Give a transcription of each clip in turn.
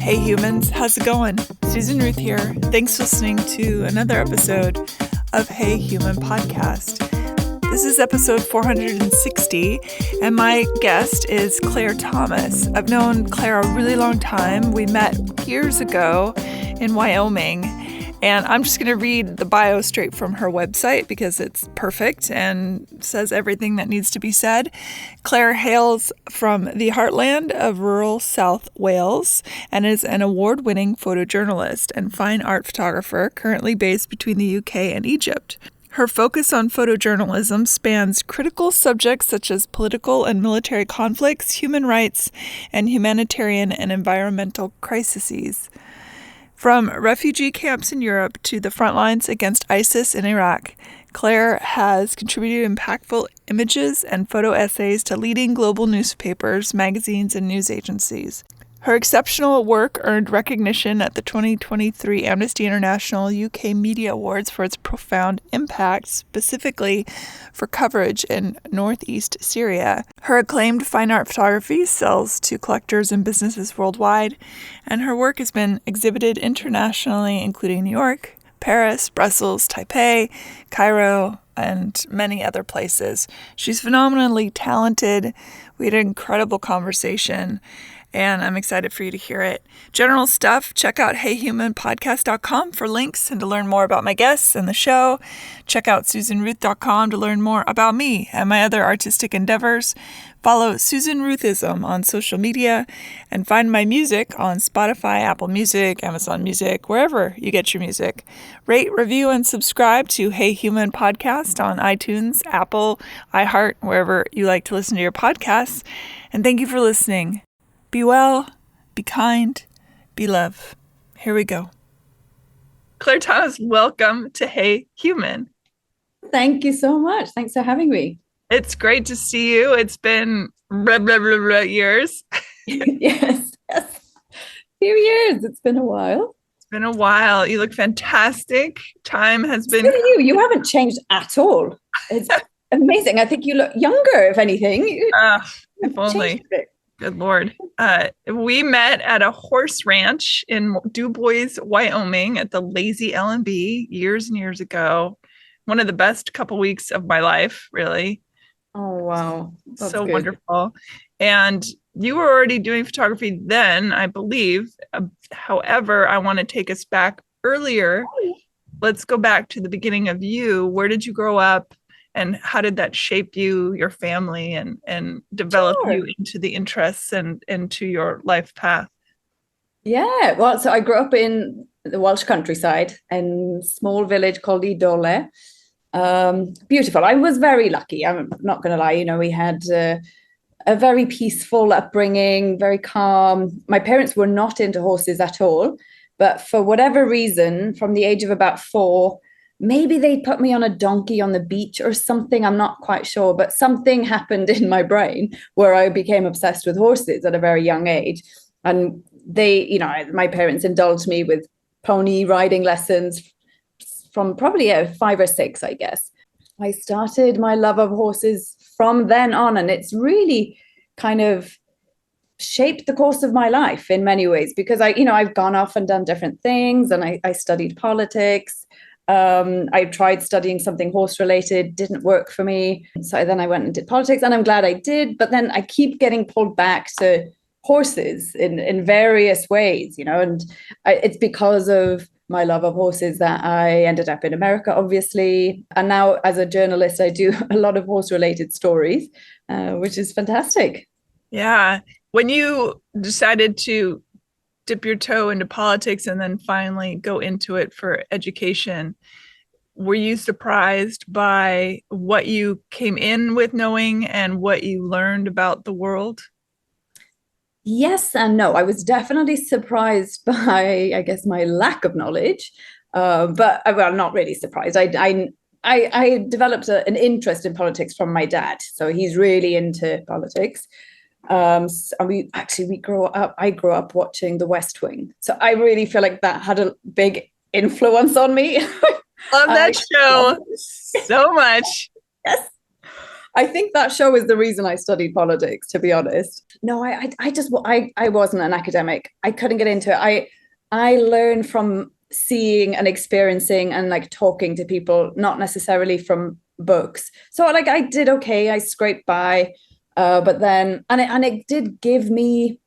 Hey humans, how's it going? Susan Ruth here. Thanks for listening to another episode of Hey Human Podcast. This is episode 460, and my guest is Claire Thomas. I've known Claire a really long time. We met years ago in Wyoming, and I'm just going to read the bio straight from her website because it's perfect and says everything that needs to be said. Claire hails from the heartland of rural South Wales and is an award-winning photojournalist and fine art photographer currently based between the UK and Egypt. Her focus on photojournalism spans critical subjects such as political and military conflicts, human rights, and humanitarian and environmental crises. From refugee camps in Europe to the frontlines against ISIS in Iraq, Claire has contributed impactful images and photo essays to leading global newspapers, magazines, and news agencies. Her exceptional work earned recognition at the 2023 Amnesty International UK Media Awards for its profound impact, specifically for coverage in northeast Syria. Her acclaimed fine art photography sells to collectors and businesses worldwide, and her work has been exhibited internationally, including New York, Paris, Brussels, Taipei, Cairo, and many other places. She's phenomenally talented. We had an incredible conversation, and I'm excited for you to hear it. General stuff, check out heyhumanpodcast.com for links and to learn more about my guests and the show. Check out susanruth.com to learn more about me and my other artistic endeavors. Follow Susan Ruthism on social media and find my music on Spotify, Apple Music, Amazon Music, wherever you get your music. Rate, review, and subscribe to Hey Human Podcast on iTunes, Apple, iHeart, wherever you like to listen to your podcasts. And thank you for listening. Be well, be kind, be love. Here we go. Claire Thomas, welcome to Hey Human. Thank you so much. Thanks for having me. It's great to see you. It's been years. Yes. A few years. It's been a while. It's been a while. You look fantastic. Time has been... You haven't changed at all. It's amazing. I think you look younger, if anything. If only. Good Lord. We met at a horse ranch in DuBois, Wyoming at the Lazy L&B years and years ago. One of the best couple weeks of my life, really. Oh, wow. That's so good. Wonderful. And you were already doing photography then, I believe. However, I want to take us back earlier. Let's go back to the beginning of you. Where did you grow up? And how did that shape you, your family, and develop you into the interests and into your life path? Yeah, well, so I grew up in the Welsh countryside in a small village called Idole. Beautiful. I was very lucky. I'm not going to lie. We had a very peaceful upbringing, very calm. My parents were not into horses at all. But for whatever reason, from the age of about 4, maybe they put me on a donkey on the beach or something. I'm not quite sure, but something happened in my brain where I became obsessed with horses at a very young age. And they, my parents indulged me with pony riding lessons from probably 5 or 6, I guess. I started my love of horses from then on, and it's really kind of shaped the course of my life in many ways because I've gone off and done different things, and I studied politics. I tried studying something horse related, didn't work for me. So then I went and did politics, and I'm glad I did. But then I keep getting pulled back to horses in various ways, and it's because of my love of horses that I ended up in America, obviously. And now as a journalist, I do a lot of horse related stories, which is fantastic. Yeah. When you decided to dip your toe into politics and then finally go into it for education, were you surprised by what you came in with knowing and what you learned about the world? Yes and no. I was definitely surprised by, I guess, my lack of knowledge, but not really surprised. I developed an interest in politics from my dad, so he's really into politics. And I grew up watching The West Wing. So I really feel like that had a big influence on me. Love that show so much. Yes. I think that show is the reason I studied politics, to be honest. No, I wasn't an academic. I couldn't get into it. I learned from seeing and experiencing and like talking to people, not necessarily from books. So like I did okay. I scraped by, but then and it did give me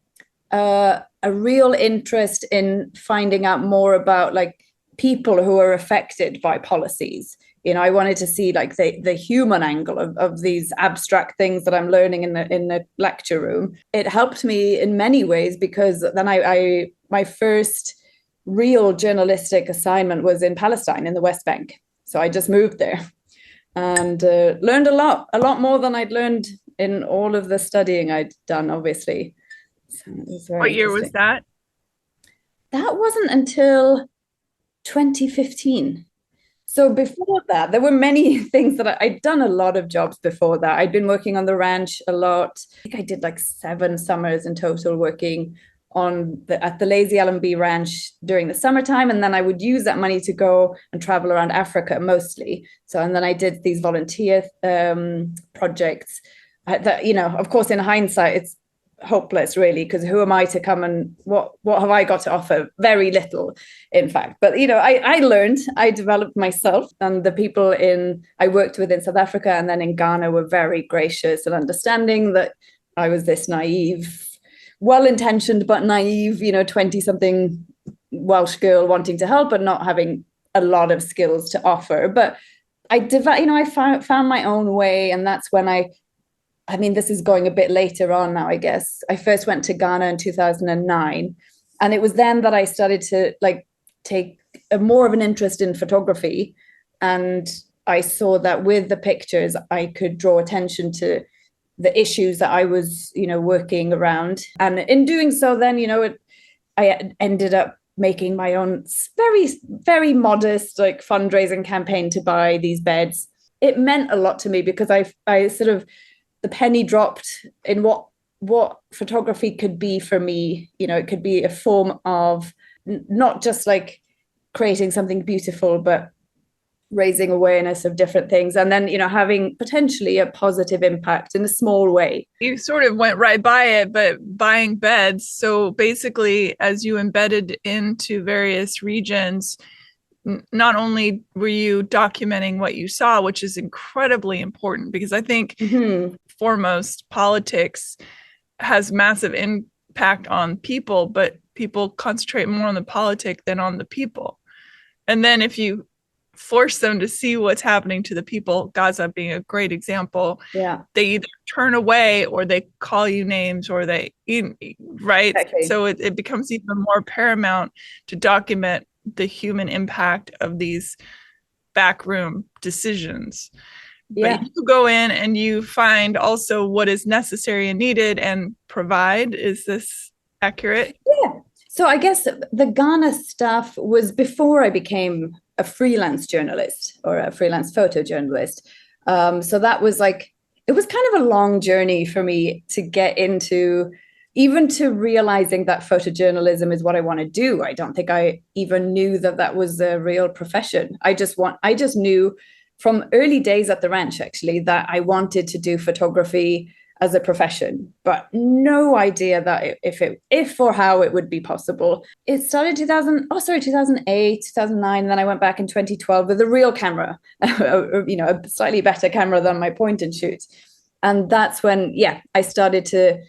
a real interest in finding out more about like people who are affected by policies. I wanted to see like the human angle of these abstract things that I'm learning in the lecture room. It helped me in many ways because then I my first real journalistic assignment was in Palestine in the West Bank. So I just moved there and learned a lot more than I'd learned in all of the studying I'd done, obviously. So it was very What year was that? That wasn't until 2015. So before that, there were many things that I'd done a lot of jobs before that. I'd been working on the ranch a lot. I think I did like 7 summers in total working at the Lazy Allenby Ranch during the summertime. And then I would use that money to go and travel around Africa mostly. So, and then I did these volunteer projects that, of course, in hindsight, it's hopeless really, because who am I to come and what have I got to offer? Very little, in fact. But I learned, I developed myself, and the people I worked with in South Africa and then in Ghana were very gracious and understanding that I was this naive, well-intentioned but naive 20-something Welsh girl wanting to help and not having a lot of skills to offer. But I found my own way, and that's when I mean, this is going a bit later on now, I guess. I first went to Ghana in 2009. And it was then that I started to take more of an interest in photography. And I saw that with the pictures, I could draw attention to the issues that I was, working around. And in doing so, then, I ended up making my own very, very modest fundraising campaign to buy these beds. It meant a lot to me because I sort of, the penny dropped in what photography could be for me. It could be a form of not just creating something beautiful, but raising awareness of different things. And then, having potentially a positive impact in a small way. You sort of went right by it, but buying beds. So basically, as you embedded into various regions, not only were you documenting what you saw, which is incredibly important, because I think foremost, politics has massive impact on people, but people concentrate more on the politic than on the people. And then if you force them to see what's happening to the people, Gaza being a great example, they either turn away or they call you names or right? Exactly. So it becomes even more paramount to document the human impact of these backroom decisions. But you go in and you find also what is necessary and needed and provide. Is this accurate? Yeah. So I guess the Ghana stuff was before I became a freelance journalist or a freelance photojournalist. So that was it was kind of a long journey for me to get into, even to realizing that photojournalism is what I want to do. I don't think I even knew that was a real profession. I just knew from early days at the ranch, actually, that I wanted to do photography as a profession, but no idea that if or how it would be possible. It started 2008, 2009, and then I went back in 2012 with a real camera, a slightly better camera than my point and shoot. And that's when, I started to,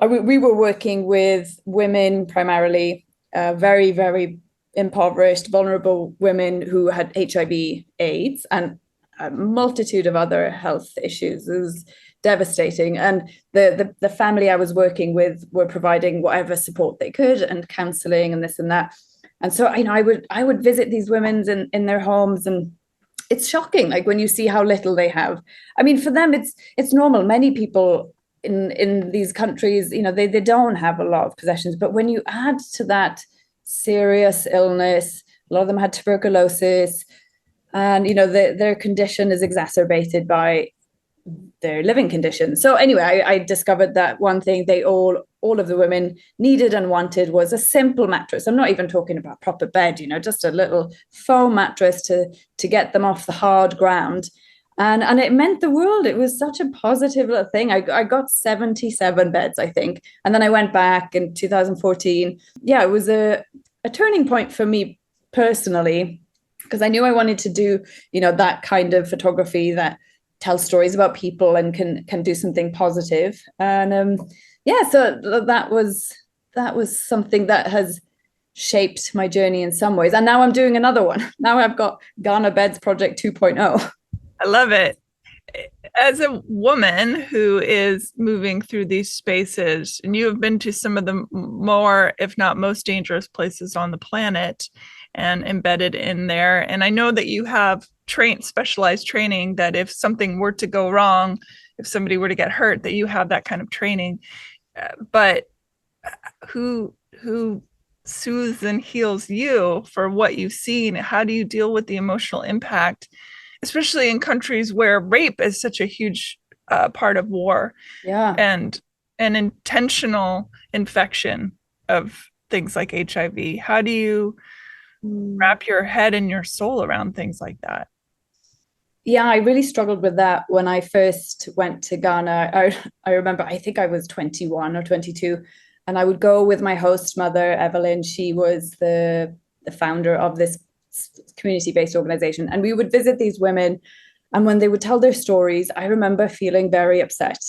we were working with women primarily, very, very impoverished, vulnerable women who had HIV, AIDS, and a multitude of other health issues. It was devastating. And the family I was working with were providing whatever support they could and counseling and this and that. And so, I would visit these women in their homes, and it's shocking, when you see how little they have. I mean, for them, it's normal. Many people in these countries, they don't have a lot of possessions. But when you add to that serious illness, a lot of them had tuberculosis, and their condition is exacerbated by their living conditions. So anyway, I discovered that one thing they all of the women needed and wanted was a simple mattress. I'm not even talking about proper bed, just a little foam mattress to get them off the hard ground. And it meant the world. It was such a positive little thing. I got 77 beds, I think. And then I went back in 2014. Yeah, it was a turning point for me personally, because I knew I wanted to do, that kind of photography that tells stories about people and can do something positive. And so that was something that has shaped my journey in some ways. And now I'm doing another one. Now I've got Ghana Beds Project 2.0. I love it. As a woman who is moving through these spaces, and you have been to some of the more, if not most dangerous places on the planet and embedded in there. And I know that you have specialized training that if something were to go wrong, if somebody were to get hurt, that you have that kind of training. But who soothes and heals you for what you've seen? How do you deal with the emotional impact, especially in countries where rape is such a huge part of war? Yeah. And an intentional infection of things like HIV. How do you wrap your head and your soul around things like that? Yeah, I really struggled with that when I first went to Ghana. I remember, I think I was 21 or 22, and I would go with my host mother, Evelyn. She was the founder of this community-based organization. And we would visit these women. And when they would tell their stories, I remember feeling very upset.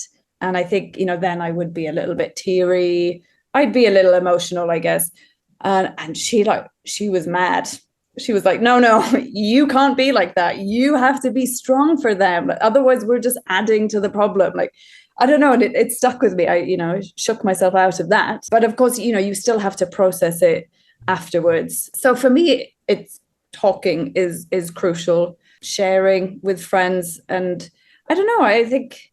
And I think, then I would be a little bit teary. I'd be a little emotional, I guess. And she was mad. She was like, no, you can't be like that. You have to be strong for them. Otherwise, we're just adding to the problem. Like, I don't know. And it stuck with me. I shook myself out of that. But of course, you still have to process it afterwards. So for me, it's talking is crucial, sharing with friends. And I don't know, I think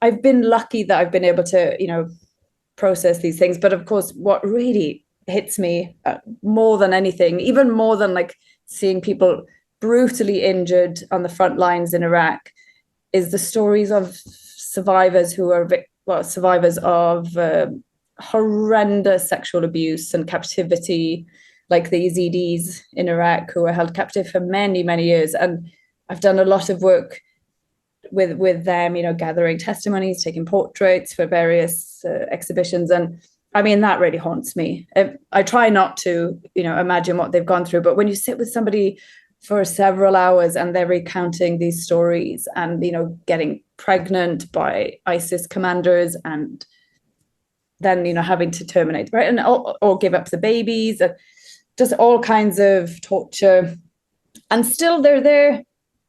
I've been lucky that I've been able to, process these things. But of course, what really hits me more than anything, even more than like seeing people brutally injured on the front lines in Iraq, is the stories of survivors who are survivors of horrendous sexual abuse and captivity, like the Yazidis in Iraq who were held captive for many, many years. And I've done a lot of work with them, gathering testimonies, taking portraits for various exhibitions. And I mean, that really haunts me. I try not to, imagine what they've gone through. But when you sit with somebody for several hours and they're recounting these stories and, getting pregnant by ISIS commanders and then, having to terminate, right? And or give up the babies, just all kinds of torture. And still they're there,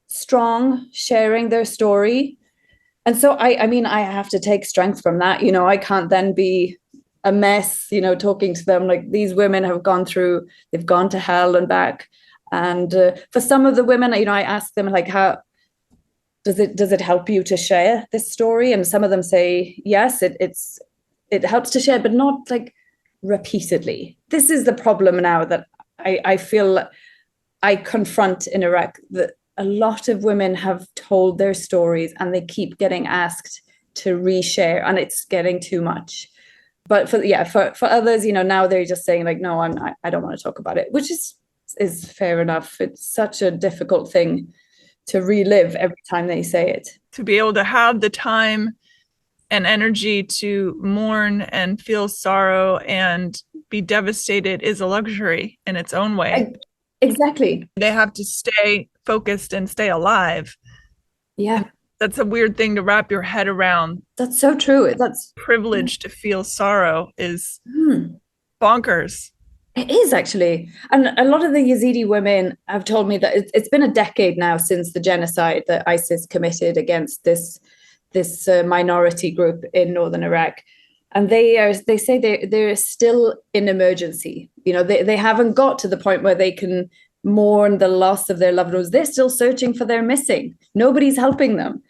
strong, sharing their story. And so, I mean, I have to take strength from that. I can't then be a mess, talking to them. Like, these women have gone through, they've gone to hell and back. And for some of the women, I ask them, like, how does it help you to share this story? And some of them say, yes, it helps to share, but not like repeatedly. This is the problem now that I feel I confront in Iraq, that a lot of women have told their stories and they keep getting asked to reshare, and it's getting too much. But for others, now they're just saying like, no, I don't want to talk about it, which is fair enough. It's such a difficult thing to relive every time they say it. To be able to have the time and energy to mourn and feel sorrow and be devastated is a luxury in its own way. Exactly. They have to stay focused and stay alive. Yeah. That's a weird thing to wrap your head around. That's so true. That's privilege to feel sorrow is bonkers. It is, actually. And a lot of the Yazidi women have told me that it's been a decade now since the genocide that ISIS committed against this minority group in northern Iraq. And they say they're still in emergency. They haven't got to the point where they can mourn the loss of their loved ones. They're still searching for their missing. Nobody's helping them.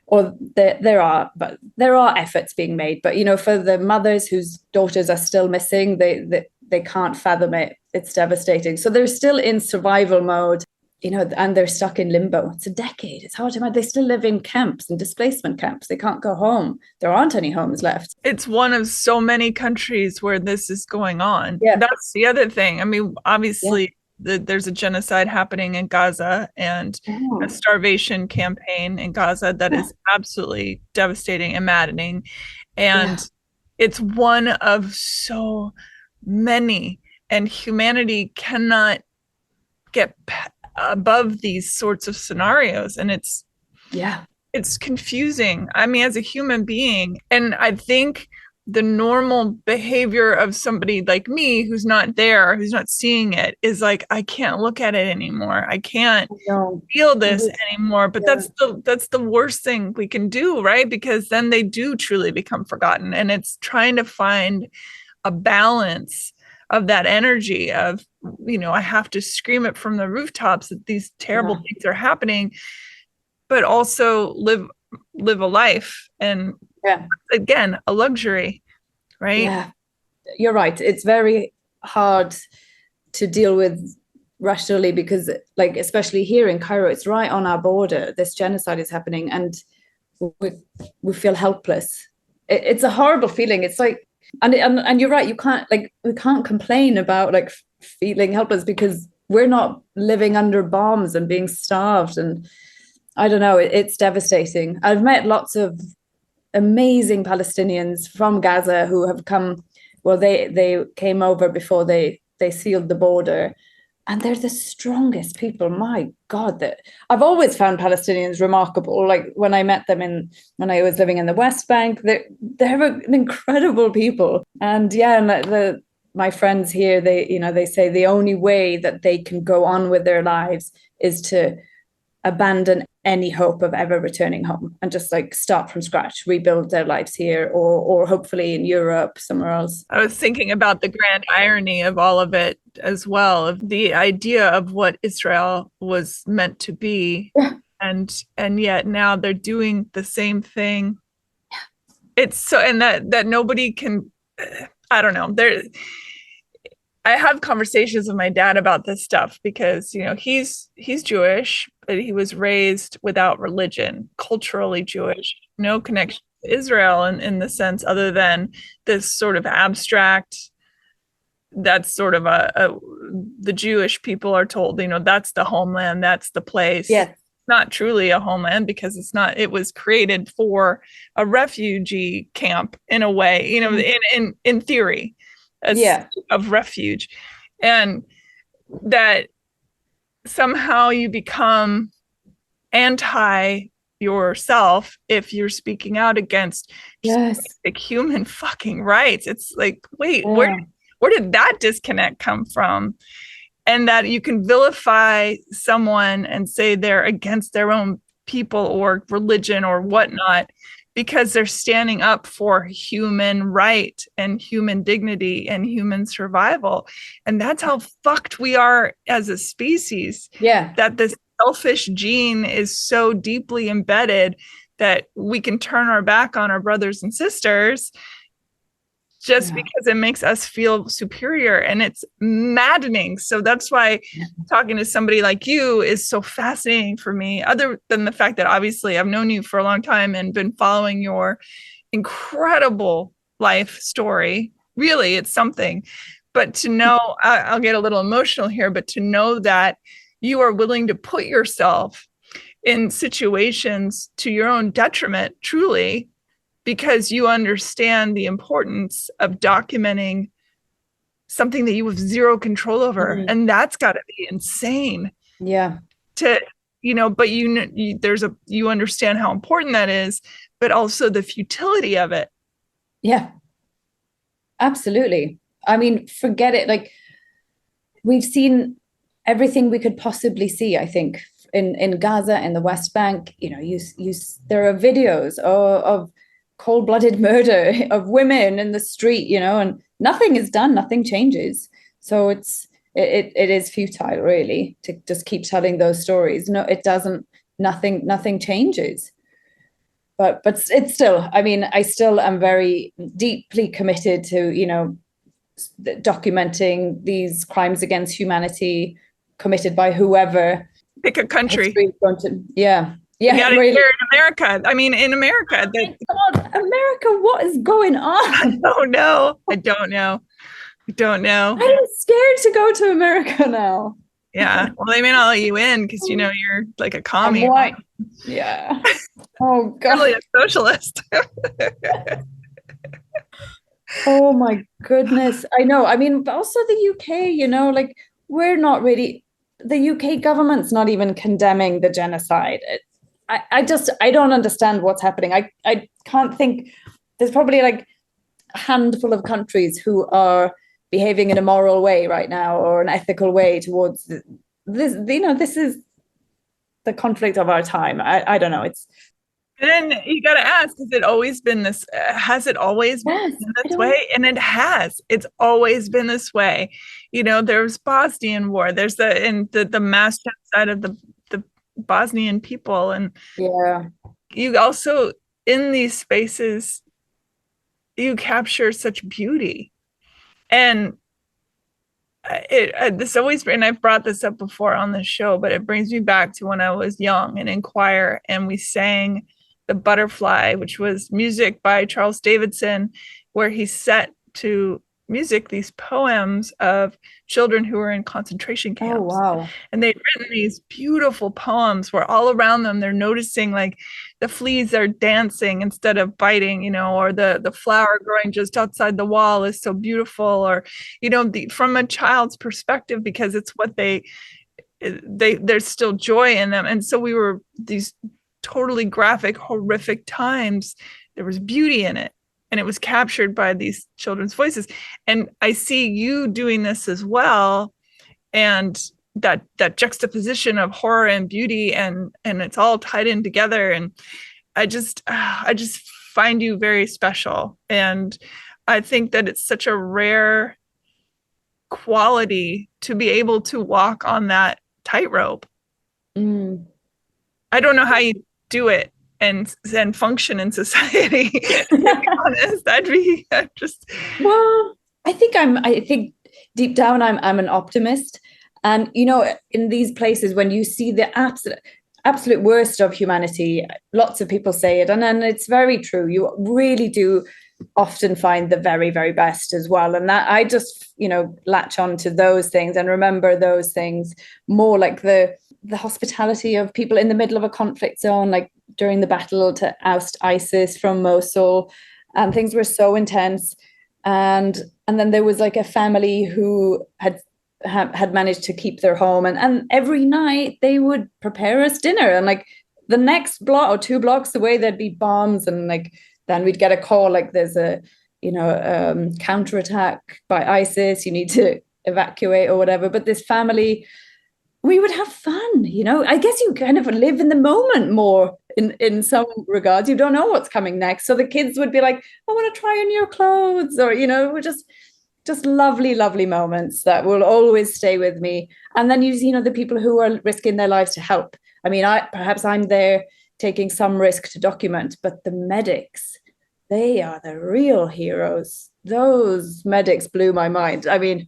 Or there are efforts being made. But, for the mothers whose daughters are still missing, they can't fathom it. It's devastating. So they're still in survival mode, and they're stuck in limbo. It's a decade. It's hard to imagine. They still live in camps and displacement camps. They can't go home. There aren't any homes left. It's one of so many countries where this is going on. Yeah. That's the other thing. I mean, obviously, there's a genocide happening in Gaza and a starvation campaign in Gaza that is absolutely devastating and maddening. And it's one of so many, and humanity cannot get above these sorts of scenarios. And it's confusing. I mean, as a human being, and I think the normal behavior of somebody like me who's not there, who's not seeing it, is like, I can't look at it anymore. I can't feel this anymore. But that's the worst thing we can do, right? Because then they do truly become forgotten. And it's trying to find a balance of that energy of, I have to scream it from the rooftops that these terrible things are happening, but also live a life. And again, a luxury, right? Yeah, you're right. It's very hard to deal with rationally because, like, especially here in Cairo, it's right on our border. This genocide is happening, and we feel helpless. It's a horrible feeling. It's like, and you're right. We can't complain about like feeling helpless because we're not living under bombs and being starved. And I don't know. It's devastating. I've met lots of amazing Palestinians from Gaza who have come. Well, they came over before they sealed the border, and they're the strongest people. My God, that I've always found Palestinians remarkable. Like when I met them when I was living in the West Bank, they're an incredible people. And my friends here, they say the only way that they can go on with their lives is to abandon any hope of ever returning home and just like start from scratch, rebuild their lives here or hopefully in Europe, somewhere else. I was thinking about the grand irony of all of it as well, of the idea of what Israel was meant to be. And yet now they're doing the same thing. It's so, and that nobody can, I don't know. I have conversations with my dad about this stuff because, he's Jewish, but he was raised without religion, culturally Jewish, no connection to Israel in the sense other than this sort of abstract, that's sort of the Jewish people are told, that's the homeland, that's the place. Yeah. Not truly a homeland because it was created for a refugee camp in a way, in theory. Of refuge, and that somehow you become anti yourself if you're speaking out against basic human fucking rights. It's like, wait, where did that disconnect come from? And that you can vilify someone and say they're against their own people or religion or whatnot because they're standing up for human right and human dignity and human survival. And that's how fucked we are as a species. Yeah. That this selfish gene is so deeply embedded that we can turn our back on our brothers and sisters just because it makes us feel superior, and it's maddening. So that's why talking to somebody like you is so fascinating for me, other than the fact that obviously I've known you for a long time and been following your incredible life story. Really, it's something. But to know, I'll get a little emotional here, but to know that you are willing to put yourself in situations to your own detriment, truly, because you understand the importance of documenting something that you have zero control over. And that's got to be insane. Yeah. But you understand how important that is, but also the futility of it. Yeah, absolutely. I mean, forget it. Like, we've seen everything we could possibly see, I think, in Gaza, in the West Bank. There are videos of cold-blooded murder of women in the street, and nothing is done, nothing changes. So it is futile, really, to just keep telling those stories. No, it doesn't. Nothing changes. But it's still, I mean, I still am very deeply committed to, documenting these crimes against humanity committed by whoever. Pick a country. Yeah, really. Here in America. I mean, in America. God, America, what is going on? I don't know. I'm scared to go to America now. Yeah. Well, they may not let you in because, you're like a commie, right? Yeah. Oh, God. Really a socialist. Oh, my goodness. I know. I mean, but also the UK, like we're not really, the UK government's not even condemning the genocide. I don't understand what's happening. I can't think, there's probably like a handful of countries who are behaving in a moral way right now or an ethical way towards this. This is the conflict of our time. I don't know. And then you got to ask, has it always been this? Has it always been this way? And it has. It's always been this way. There's Bosnian war. There's the mass genocide of the Bosnian people, and you also in these spaces you capture such beauty, and this always, and I've brought this up before on the show, but it brings me back to when I was young and in choir, and we sang The Butterfly, which was music by Charles Davidson, where he set to music these poems of children who were in concentration camps. Oh, wow. And they'd written these beautiful poems where all around them they're noticing like the fleas are dancing instead of biting, or the flower growing just outside the wall is so beautiful, or from a child's perspective, because it's what there's still joy in them. And so we were these totally graphic, horrific times. There was beauty in it, and it was captured by these children's voices. And I see you doing this as well, and that juxtaposition of horror and beauty, and it's all tied in together. And I just find you very special, and I think that it's such a rare quality to be able to walk on that tightrope. I don't know how you do it and function in society. To be honest, Well, I think deep down I'm an optimist, and in these places when you see the absolute worst of humanity, lots of people say it, and then it's very true. You really do often find the very, very best as well, and that I just latch on to those things and remember those things more, like the hospitality of people in the middle of a conflict zone, like during the battle to oust ISIS from Mosul, and things were so intense. And then there was like a family who had managed to keep their home, and every night they would prepare us dinner, and like the next block or 2 blocks away there'd be bombs, and like then we'd get a call like there's a counterattack by ISIS, you need to evacuate or whatever. But this family, we would have fun, I guess you kind of live in the moment more in some regards. You don't know what's coming next. So the kids would be like, I want to try on your clothes, or, we're just lovely, lovely moments that will always stay with me. And then the people who are risking their lives to help. I mean, perhaps I'm there taking some risk to document, but the medics, they are the real heroes. Those medics blew my mind. I mean,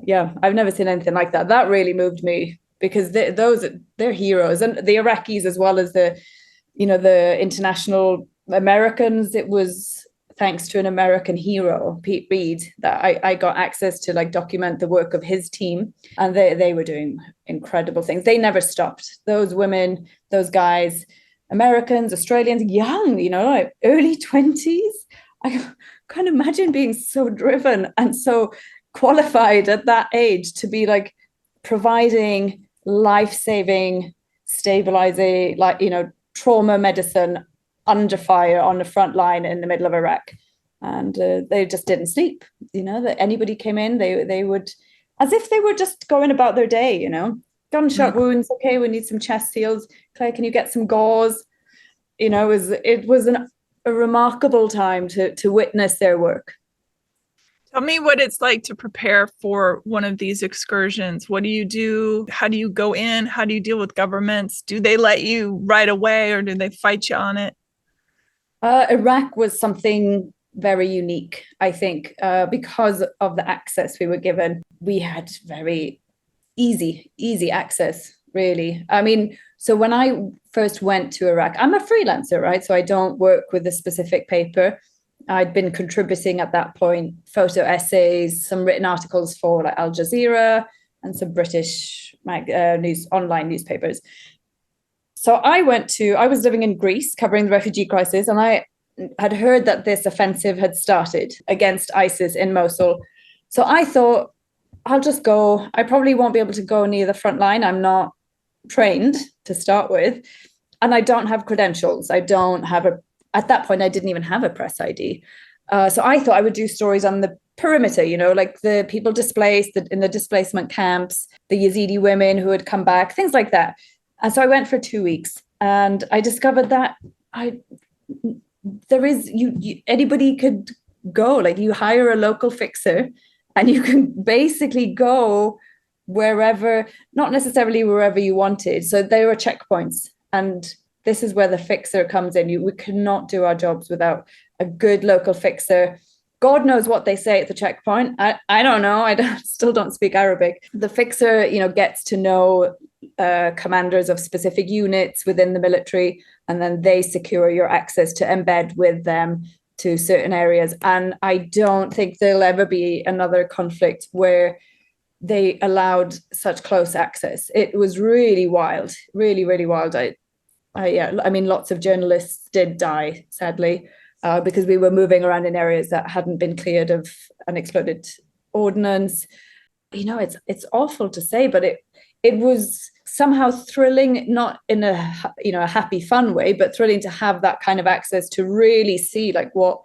yeah, I've never seen anything like that. That really moved me, because they're heroes, and the Iraqis as well as the international Americans. It was thanks to an American hero, Pete Reed, that I got access to like document the work of his team, and they were doing incredible things. They never stopped. Those women, those guys, Americans, Australians, young, like early 20s. I can't imagine being so driven and so qualified at that age to be like providing life-saving, stabilizing, trauma medicine under fire on the front line in the middle of Iraq. And they just didn't sleep. That anybody came in, they would, as if they were just going about their day, gunshot wounds. Okay, we need some chest seals. Claire, can you get some gauze? It was a remarkable time to witness their work. Tell me what it's like to prepare for one of these excursions. What do you do? How do you go in? How do you deal with governments? Do they let you right away, or do they fight you on it? Iraq was something very unique, I think, because of the access we were given. We had very easy access, really. I mean, so when I first went to Iraq, I'm a freelancer, right? So I don't work with a specific paper. I'd been contributing at that point, photo essays, some written articles for like Al Jazeera, and some British online newspapers. So I was living in Greece covering the refugee crisis, and I had heard that this offensive had started against ISIS in Mosul. So I thought, I'll just go. I probably won't be able to go near the front line. I'm not trained to start with, and I don't have credentials. At that point, I didn't even have a press ID. So I thought I would do stories on the perimeter, like the people displaced in the displacement camps, the Yazidi women who had come back, things like that. And so I went for 2 weeks, and I discovered that anybody could go. Like, you hire a local fixer, and you can basically go wherever, not necessarily wherever you wanted. So there were checkpoints, and this is where the fixer comes in. We cannot do our jobs without a good local fixer. God knows what they say at the checkpoint. I don't know. Still don't speak Arabic. The fixer, gets to know commanders of specific units within the military, and then they secure your access to embed with them to certain areas. And I don't think there'll ever be another conflict where they allowed such close access. It was really wild, really, really wild. I mean, lots of journalists did die, sadly, because we were moving around in areas that hadn't been cleared of unexploded ordnance. It's awful to say, but it was somehow thrilling, not in a happy, fun way, but thrilling to have that kind of access to really see like what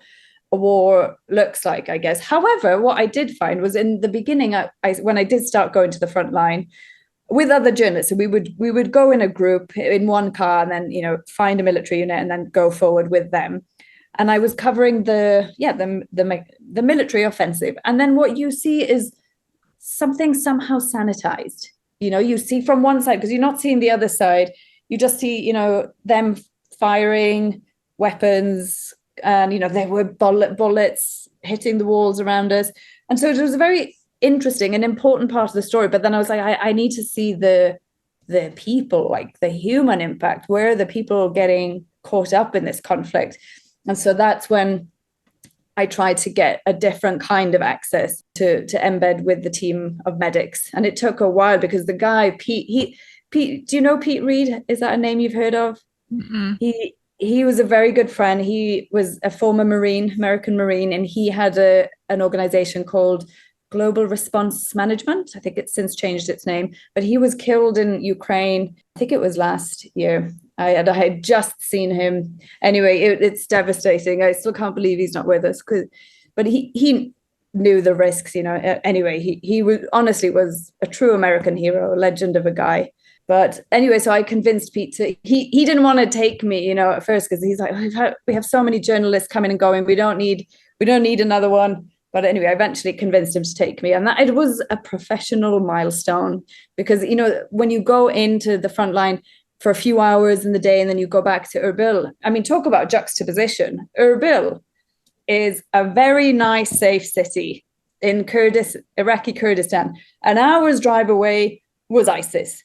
a war looks like, I guess. However, what I did find was in the beginning, when I did start going to the front line with other journalists, we would go in a group in one car, and then find a military unit and then go forward with them. And I was covering the military offensive, and then what you see is something somehow sanitized. You see from one side, because you're not seeing the other side. You just see, them firing weapons, and, there were bullets hitting the walls around us. And so it was a very interesting and important part of the story. But then I was like, I need to see the people, like the human impact. Where are the people getting caught up in this conflict? And so that's when I tried to get a different kind of access to embed with the team of medics. And it took a while, because the guy, Pete, do you know Pete Reed? Is that a name you've heard of? Mm-mm. He was a very good friend. He was a former American Marine, and he had an organization called Global Response Management. I think it's since changed its name, but he was killed in Ukraine. I think it was last year. I had just seen him. Anyway, it's devastating. I still can't believe he's not with us. But he knew the risks, Anyway, he was a true American hero, a legend of a guy. But anyway, so I convinced Pete he didn't want to take me, at first, because he's like, we have so many journalists coming and going. We don't need another one. But anyway, I eventually convinced him to take me. And that it was a professional milestone, because, when you go into the front line for a few hours in the day, and then you go back to Erbil. I mean, talk about juxtaposition. Erbil is a very nice, safe city in Iraqi Kurdistan. An hour's drive away was ISIS.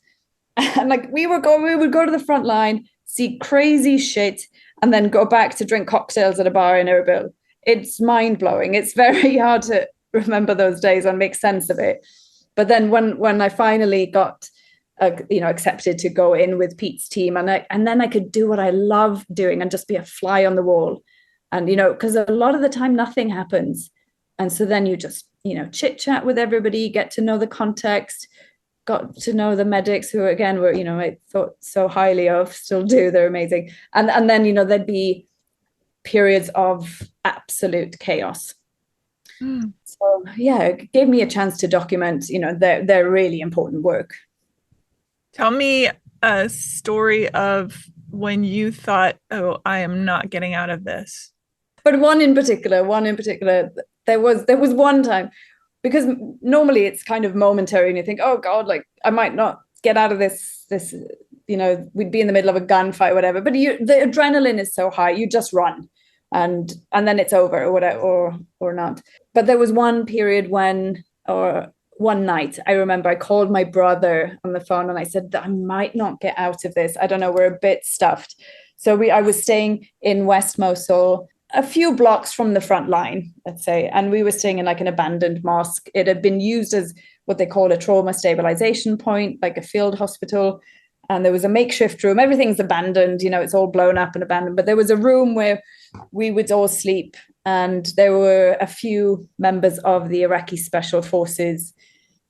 And like we would go to the front line, see crazy shit, and then go back to drink cocktails at a bar in Erbil. It's mind-blowing. It's very hard to remember those days and make sense of it. But then when I finally got accepted to go in with Pete's team, and then I could do what I love doing and just be a fly on the wall. And, because a lot of the time nothing happens. And so then you just, chit chat with everybody, get to know the context, got to know the medics who, again, were, I thought so highly of, still do, they're amazing. And then, there'd be periods of absolute chaos. So, yeah, it gave me a chance to document, their really important work. Tell me a story of when you thought, oh, I am not getting out of this. But one in particular, there was one time, because normally it's kind of momentary and you think, oh God, like I might not get out of this, we'd be in the middle of a gunfight or whatever, but the adrenaline is so high, you just run and then it's over or whatever, or not. But there was one period one night, I remember I called my brother on the phone and I said, I might not get out of this. I don't know, we're a bit stuffed. So I was staying in West Mosul, a few blocks from the front line, let's say, and we were staying in like an abandoned mosque. It had been used as what they call a trauma stabilization point, like a field hospital. And there was a makeshift room. Everything's abandoned, it's all blown up and abandoned. But there was a room where we would all sleep. And there were a few members of the Iraqi Special Forces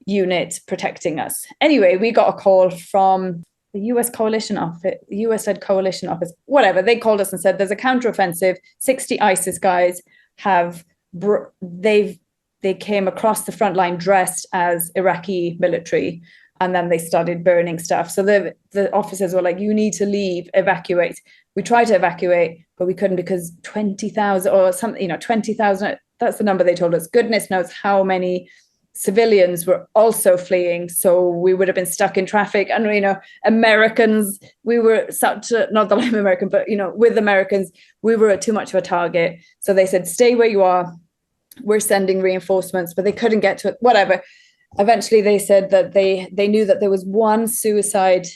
unit protecting us. Anyway, we got a call from the US coalition office, the US-led coalition office, whatever. They called us and said, there's a counteroffensive. 60 ISIS guys they came across the front line dressed as Iraqi military, and then they started burning stuff. So the officers were like, you need to leave, evacuate. We tried to evacuate, but we couldn't because 20,000 or something, 20,000, that's the number they told us. Goodness knows how many civilians were also fleeing. So we would have been stuck in traffic. And, Americans, we were not that I'm American, but, with Americans, we were too much of a target. So they said, stay where you are. We're sending reinforcements, but they couldn't get to it, whatever. Eventually, they said that they knew that there was one suicide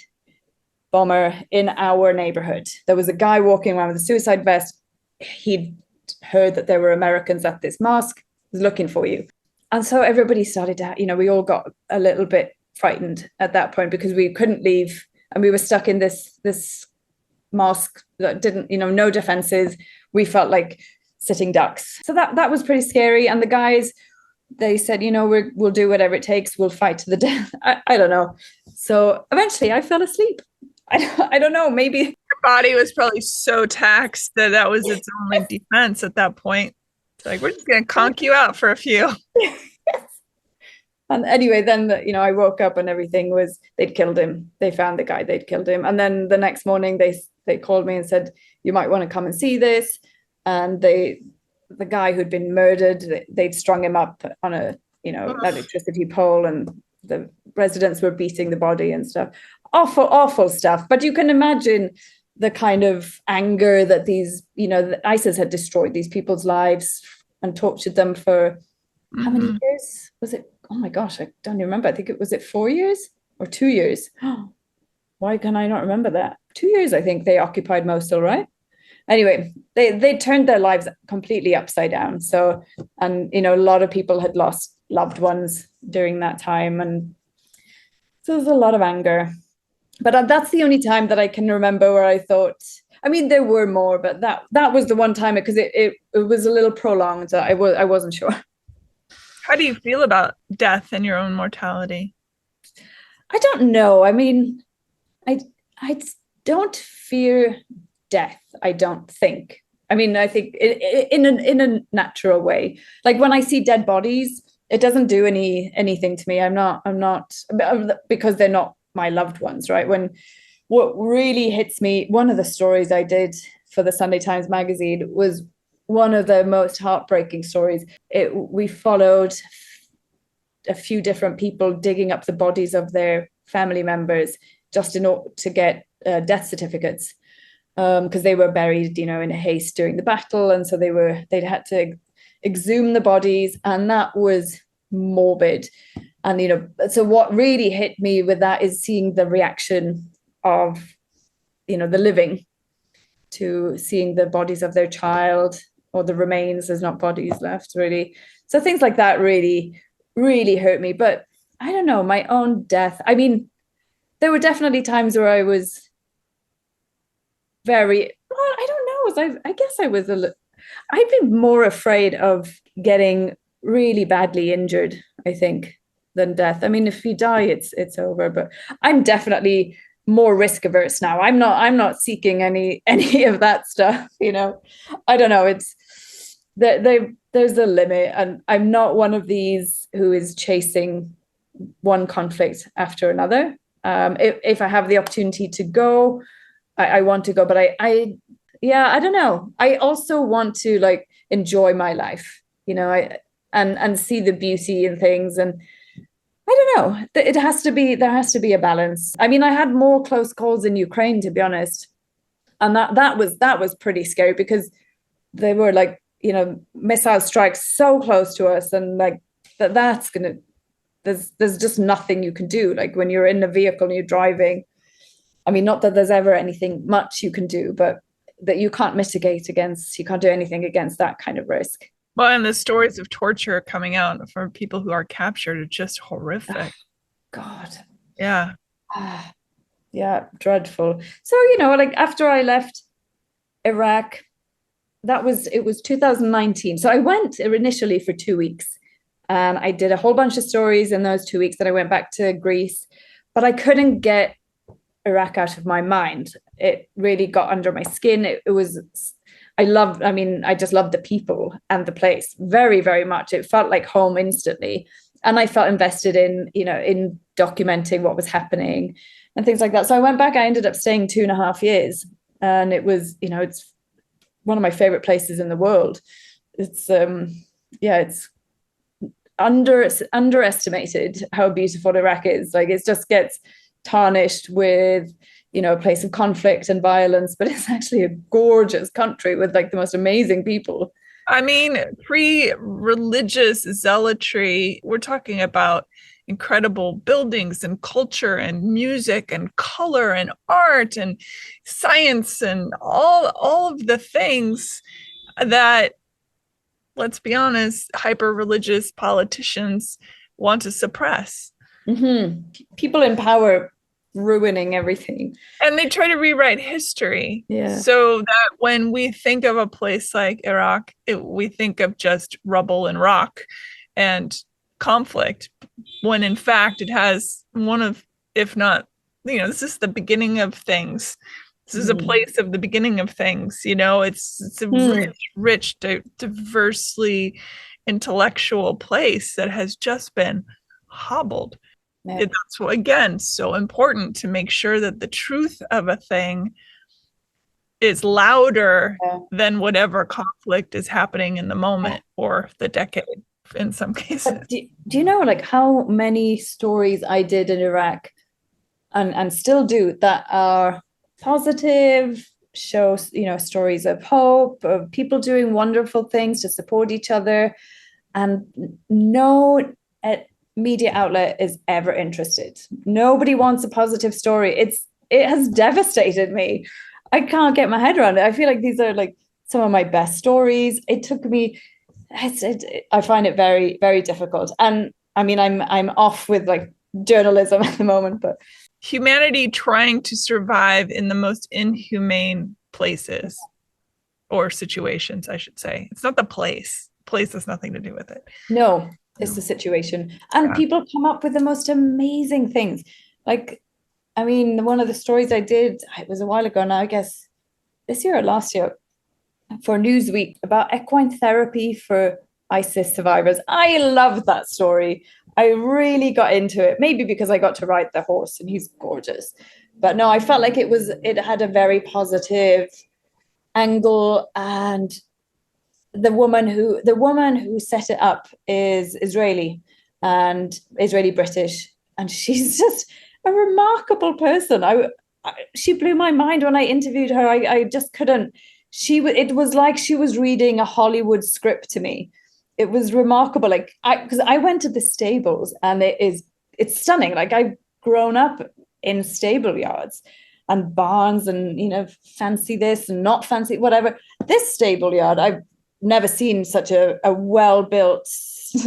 bomber in our neighborhood. There was a guy walking around with a suicide vest. He'd heard that there were Americans at this mosque, was looking for you. And so everybody started to, we all got a little bit frightened at that point because we couldn't leave and we were stuck in this mosque that didn't, no defenses. We felt like sitting ducks. So that was pretty scary. And the guys, they said, we'll do whatever it takes. We'll fight to the death. I don't know. So eventually I fell asleep. I don't know. Maybe your body was probably so taxed that was its only defense at that point. It's like, we're just going to conk you out for a few. And anyway, then, I woke up and everything they'd killed him. They found the guy, they'd killed him. And then the next morning they called me and said, you might want to come and see this. And the guy who'd been murdered, they'd strung him up on a, electricity pole, and the residents were beating the body and stuff. Awful, awful stuff. But you can imagine the kind of anger that these, ISIS had destroyed these people's lives and tortured them for how many years? Was it? Oh my gosh, I don't even remember. I think was it 4 years or 2 years? Why can I not remember that? 2 years, I think they occupied Mosul, right? Anyway, they turned their lives completely upside down. So, and, a lot of people had lost loved ones during that time. And so there's a lot of anger. But that's the only time that I can remember where I thought, there were more, but that was the one time because it was a little prolonged. I wasn't sure. How do you feel about death and your own mortality? I don't know. I don't fear death, I don't think. I think in a natural way. Like when I see dead bodies, it doesn't do anything to me. I'm not because they're not my loved ones, right? What really hits me, one of the stories I did for the Sunday Times magazine was one of the most heartbreaking stories. We followed a few different people digging up the bodies of their family members just in order to get death certificates, because they were buried, in a haste during the battle, and so they'd had to exhume the bodies, and that was morbid. And so what really hit me with that is seeing the reaction of the living to seeing the bodies of their child, or the remains. There's not bodies left, really. So things like that really, really hurt me. But I don't know, my own death. There were definitely times where I was I don't know. I guess I was I'd be more afraid of getting really badly injured, I think, than death. If you die, it's over. But I'm definitely more risk averse now. I'm not seeking any of that stuff. I don't know. It's there's a limit, and I'm not one of these who is chasing one conflict after another. If I have the opportunity to go, I want to go. But I don't know. I also want to enjoy my life, and see the beauty in things. And I don't know. There has to be a balance. I had more close calls in Ukraine, to be honest, and that was pretty scary because they were missile strikes so close to us, and that's gonna. There's just nothing you can do. When you're in a vehicle and you're driving, not that there's ever anything much you can do, but that you can't mitigate against. You can't do anything against that kind of risk. Well, and the stories of torture coming out from people who are captured are just horrific. God. Yeah. Yeah, dreadful. So, like after I left Iraq, it was 2019. So I went initially for 2 weeks. And I did a whole bunch of stories in those 2 weeks. That I went back to Greece, but I couldn't get Iraq out of my mind. It really got under my skin. I just loved the people and the place very, very much. It felt like home instantly. And I felt invested in documenting what was happening and things like that. So I went back. I ended up staying 2.5 years. And it was, it's one of my favorite places in the world. It's, it's underestimated how beautiful Iraq is. Like, it just gets tarnished with a place of conflict and violence, but it's actually a gorgeous country with like the most amazing people. I mean, pre-religious zealotry, we're talking about incredible buildings and culture and music and color and art and science and all of the things that, let's be honest, hyper-religious politicians want to suppress. Mm-hmm. People in power ruining everything. And they try to rewrite history. Yeah. So that when we think of a place like Iraq, we think of just rubble and rock and conflict, when in fact it has one of, if not, this is the beginning of things. This is a place of the beginning of things. It's a rich, diversely intellectual place that has just been hobbled. Yeah. That's what, again, so important to make sure that the truth of a thing is louder than whatever conflict is happening in the moment or the decade in some cases. Do you know like how many stories I did in Iraq and still do that are positive, show stories of hope, of people doing wonderful things to support each other, and no media outlet is ever interested. Nobody wants a positive story. It has devastated me. I can't get my head around it. I feel like these are like some of my best stories. It took me. I find it very, very difficult. And I mean, I'm off with like journalism at the moment, but humanity trying to survive in the most inhumane places or situations, I should say. It's not the place. Place has nothing to do with it. No. It's the situation. And people come up with the most amazing things. Like, I mean, one of the stories I did, it was a while ago now, I guess this year or last year, for Newsweek, about equine therapy for ISIS survivors. I love that story. I really got into it, maybe because I got to ride the horse and he's gorgeous. But no, I felt like it had a very positive angle, and the woman who set it up is Israeli British, and she's just a remarkable person. She blew my mind when I interviewed her. I just couldn't. It was like she was reading a Hollywood script to me. It was remarkable. Like because I went to the stables, and it's stunning. Like, I've grown up in stable yards and barns and fancy this and not fancy whatever. This stable yard, I've never seen such a well-built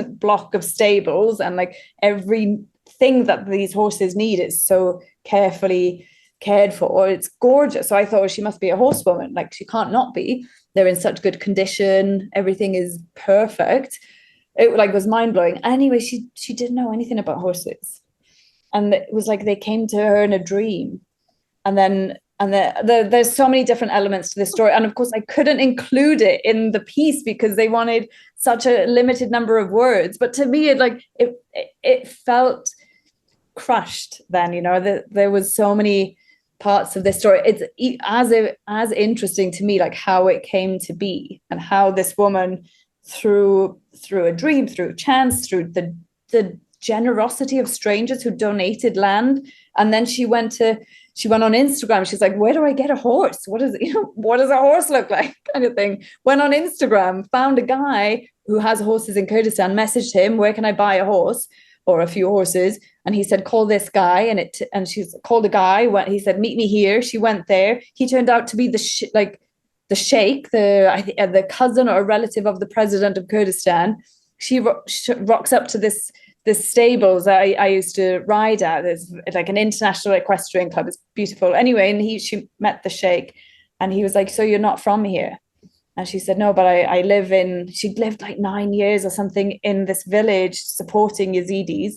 block of stables, and like everything that these horses need is so carefully cared for. It's gorgeous. So I thought, she must be a horsewoman. Like, she can't not be. They're in such good condition. Everything is perfect. It was mind-blowing. Anyway, she didn't know anything about horses, and it was like they came to her in a dream, and then. And there's so many different elements to this story. And of course, I couldn't include it in the piece because they wanted such a limited number of words. But to me, it felt crushed then, there was so many parts of this story. It's as interesting to me, like how it came to be, and how this woman, through a dream, through chance, through the generosity of strangers who donated land. And then she went on Instagram. She's like, where do I get a horse? What does a horse look like? Kind of thing. Went on Instagram, found a guy who has horses in Kurdistan, messaged him, where can I buy a horse or a few horses? And he said, call this guy. And she's called a guy. He said, meet me here. She went there. He turned out to be the sheikh, the cousin or relative of the president of Kurdistan, she rocks up to this stables that I used to ride at. There's like an international equestrian club. It's beautiful. Anyway, and she met the sheikh, and he was like, "So you're not from here?" And she said, "No, but I live in." She'd lived like 9 years or something in this village supporting Yazidis.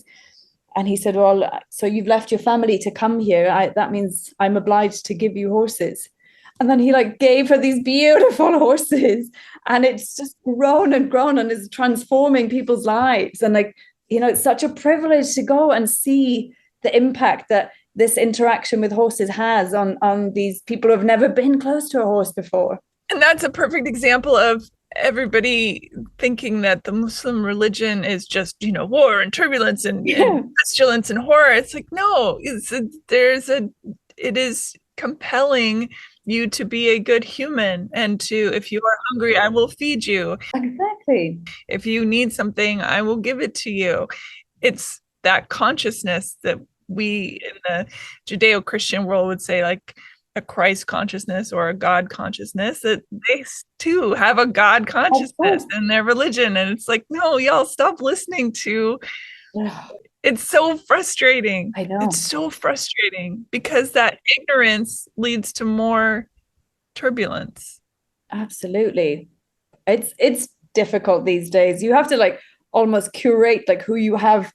And he said, "Well, so you've left your family to come here. That means I'm obliged to give you horses." And then he like gave her these beautiful horses, and it's just grown and is transforming people's lives. And like, it's such a privilege to go and see the impact that this interaction with horses has on these people who have never been close to a horse before. And that's a perfect example of everybody thinking that the Muslim religion is just, war and turbulence and pestilence and horror. It's like, no, it is compelling you to be a good human, and if you are hungry, I will feed you. Exactly. If you need something, I will give it to you. It's that consciousness that we in the Judeo-Christian world would say like a Christ consciousness or a God consciousness, that they too have a God consciousness in their religion. And it's like, no, y'all stop listening to it's so frustrating. I know. It's so frustrating because that ignorance leads to more turbulence. Absolutely. It's difficult these days. You have to like almost curate like who you have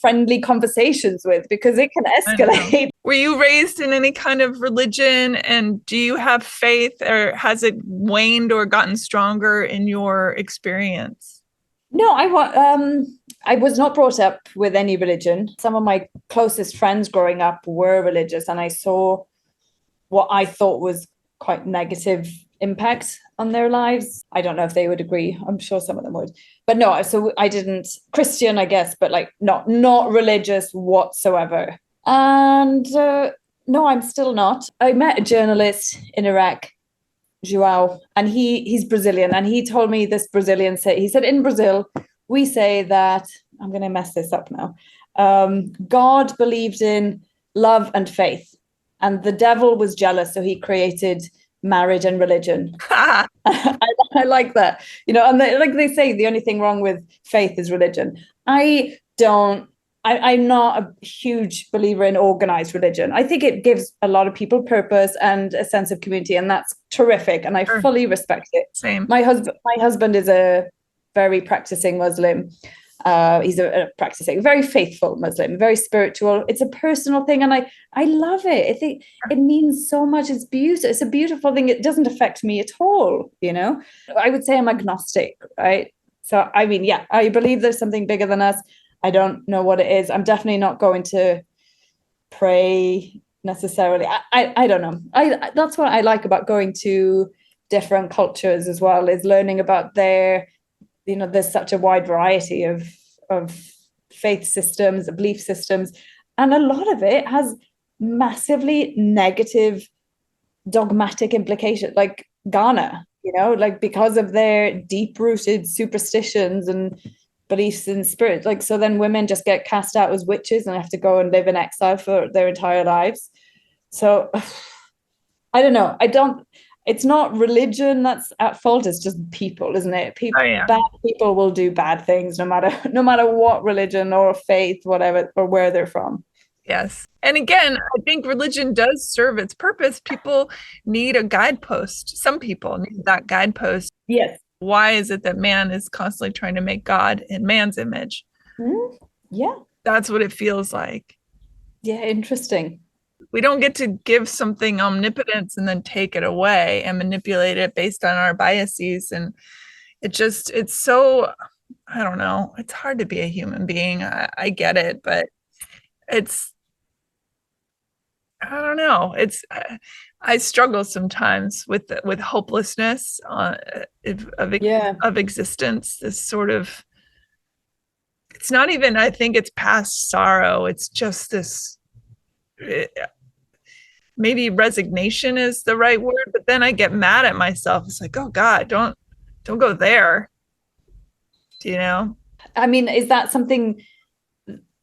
friendly conversations with, because it can escalate. Were you raised in any kind of religion, and do you have faith, or has it waned or gotten stronger in your experience? No, I was not brought up with any religion. Some of my closest friends growing up were religious, and I saw what I thought was quite negative impact on their lives. I don't know if they would agree. I'm sure some of them would. But no, so I didn't, Christian, I guess, but like not religious whatsoever. And no, I'm still not. I met a journalist in Iraq, João, and he's Brazilian, and he told me this Brazilian he said, in Brazil, we say that, I'm going to mess this up now, God believed in love and faith, and the devil was jealous, so he created marriage and religion. I like that, and like they say, the only thing wrong with faith is religion. I'm not a huge believer in organized religion. I think it gives a lot of people purpose and a sense of community, and that's terrific, and I fully respect it. Same. My husband is a very practicing Muslim. He's a practicing, very faithful Muslim, very spiritual. It's a personal thing, and I love it. I think it means so much. It's beautiful. It's a beautiful thing. It doesn't affect me at all. I would say I'm agnostic, right? So I mean, yeah, I believe there's something bigger than us. I don't know what it is. I'm definitely not going to pray necessarily. I don't know. That's what I like about going to different cultures as well, is learning about there's such a wide variety of faith systems, belief systems, and a lot of it has massively negative dogmatic implications, like Ghana, like because of their deep-rooted superstitions and beliefs in spirit. Like, so then women just get cast out as witches and have to go and live in exile for their entire lives. So I don't know. It's not religion that's at fault. It's just people, isn't it? Bad people will do bad things no matter what religion or faith, whatever, or where they're from. Yes. And again, I think religion does serve its purpose. People need a guidepost. Some people need that guidepost. Yes. Why is it that man is constantly trying to make God in man's image? Yeah. That's what it feels like. Yeah, interesting. We don't get to give something omnipotence and then take it away and manipulate it based on our biases. And it's so, I don't know, it's hard to be a human being. I get it, but I don't know. I struggle sometimes with hopelessness of existence. This sort of, it's not even, I think it's past sorrow. It's just this, maybe resignation is the right word, but then I get mad at myself. It's like, oh God, don't go there. I mean, is that something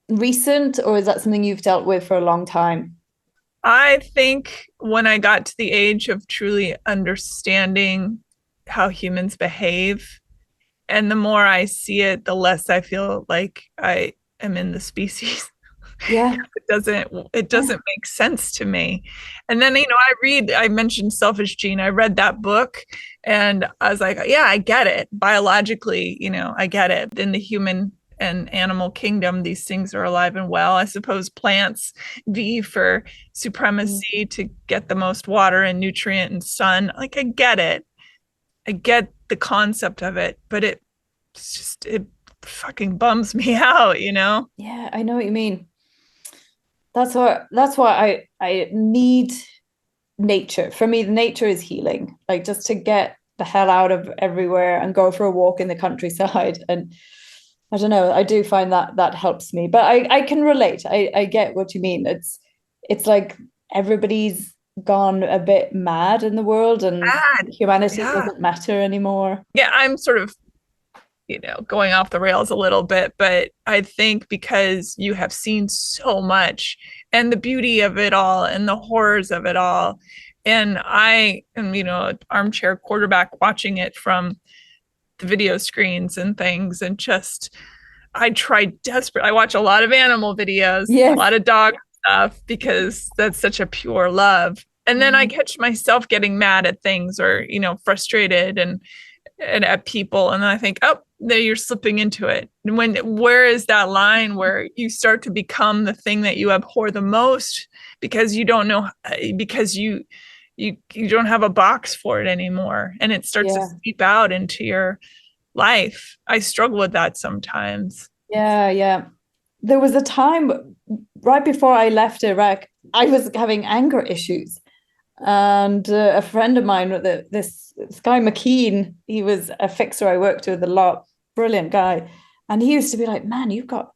recent, or is that something you've dealt with for a long time? I think when I got to the age of truly understanding how humans behave, and the more I see it, the less I feel like I am in the species. Yeah, It yeah, doesn't make sense to me. And then, I mentioned Selfish Gene. I read that book and I was like, yeah, I get it. Biologically, I get it. In the human and animal kingdom, these things are alive and well. I suppose plants vie for mm, supremacy to get the most water and nutrient and sun. Like, I get it. I get the concept of it, but it fucking bums me out. yeah. I know what you mean. That's why I need nature. For me, nature is healing. Like just to get the hell out of everywhere and go for a walk in the countryside. And I don't know, I do find that that helps me. But I can relate. I get what you mean. It's like everybody's gone a bit mad in the world and Bad. humanity Yeah. doesn't matter anymore. Yeah, I'm sort of going off the rails a little bit, but I think because you have seen so much and the beauty of it all and the horrors of it all. And I am, an armchair quarterback watching it from the video screens and things. And just, I try desperate. I watch a lot of animal videos, a Yes. lot of dog stuff because that's such a pure love. And then I Mm, catch myself getting mad at things or, frustrated and at people, and then I think, oh, there you're slipping into it. And where is that line where you start to become the thing that you abhor the most because you don't know, because you don't have a box for it anymore, and it starts to yeah. seep out into your life. I struggle with that sometimes. Yeah, yeah. There was a time right before I left Iraq, I was having anger issues. And a friend of mine, this guy McKean, he was a fixer I worked with a lot, brilliant guy. And he used to be like, man, you've got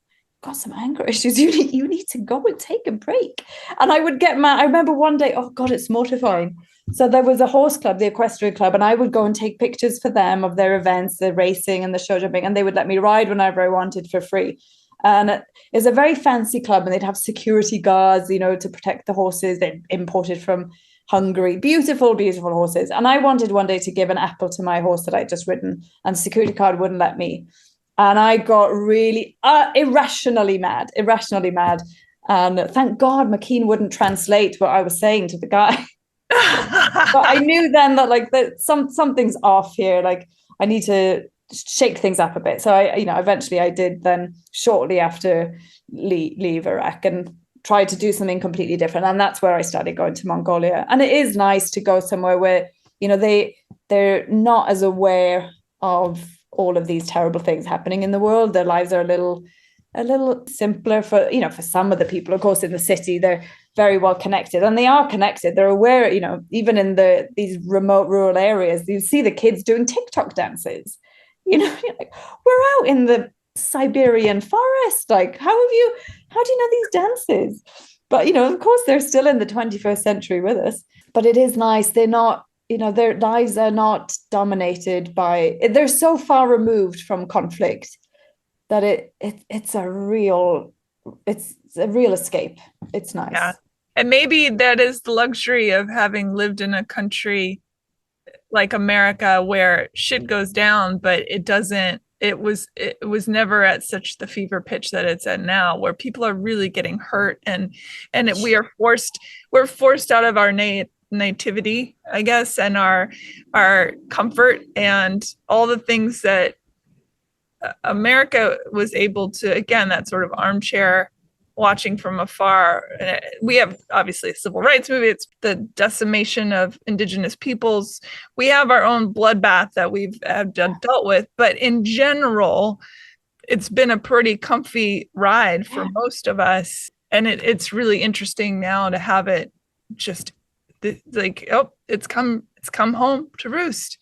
some anger issues. You need to go and take a break. And I would get mad. I remember one day, oh God, it's mortifying. So there was a horse club, the equestrian club, and I would go and take pictures for them of their events, the racing and the show jumping, and they would let me ride whenever I wanted for free. And it is a very fancy club, and they'd have security guards, to protect the horses they imported from Hungary. Beautiful, beautiful horses. And I wanted one day to give an apple to my horse that I'd just ridden, and security guard wouldn't let me. And I got really irrationally mad, irrationally mad. And thank God McKean wouldn't translate what I was saying to the guy. But I knew then that like that something's off here. Like I need to shake things up a bit. So eventually I did then shortly after leave Iraq and tried to do something completely different. And that's where I started going to Mongolia. And it is nice to go somewhere where, they're not as aware of all of these terrible things happening in the world. Their lives are a little simpler for some of the people. Of course, in the city, they're very well connected, and they are connected. They're aware, even in these remote rural areas, you see the kids doing TikTok dances. Like, we're out in the Siberian forest. Like, how do you know these dances? But of course, they're still in the 21st century with us. But it is nice. They're not, their lives are not dominated by. They're so far removed from conflict that it's a real escape. It's Yeah. nice. And maybe that is the luxury of having lived in a country like America where shit goes down, but it was never at such the fever pitch that it's at now, where people are really getting hurt and we're forced out of our nativity, I guess, and our comfort and all the things that America was able to, again, that sort of armchair watching from afar. And we have obviously a civil rights movie. It's the decimation of indigenous peoples. We have our own bloodbath that we've dealt with. But in general, it's been a pretty comfy ride for most of us. And it's really interesting now to have it just like, oh, it's come home to roost.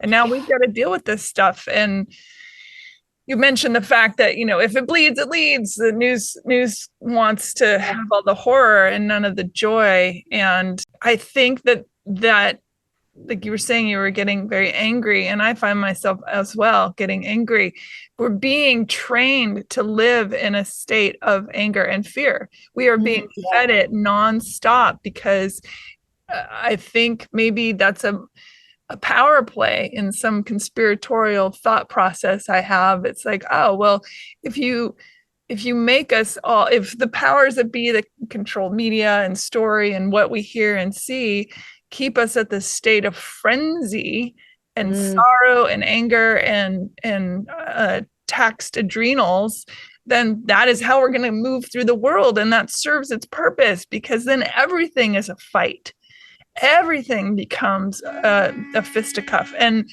And now we've got to deal with this stuff. And you mentioned the fact that if it bleeds it leads. The news wants to have all the horror and none of the joy, and I think that like you were saying, you were getting very angry, and I find myself as well getting angry. We're being trained to live in a state of anger and fear. We are being Yeah. fed it nonstop because I think maybe that's a power play in some conspiratorial thought process I have. It's like, oh, well, if you make us all, if the powers that be that control media and story and what we hear and see keep us at this state of frenzy and Mm, sorrow and anger and taxed adrenals, then that is how we're going to move through the world, and that serves its purpose, because then everything is a fight, everything becomes a fisticuff, and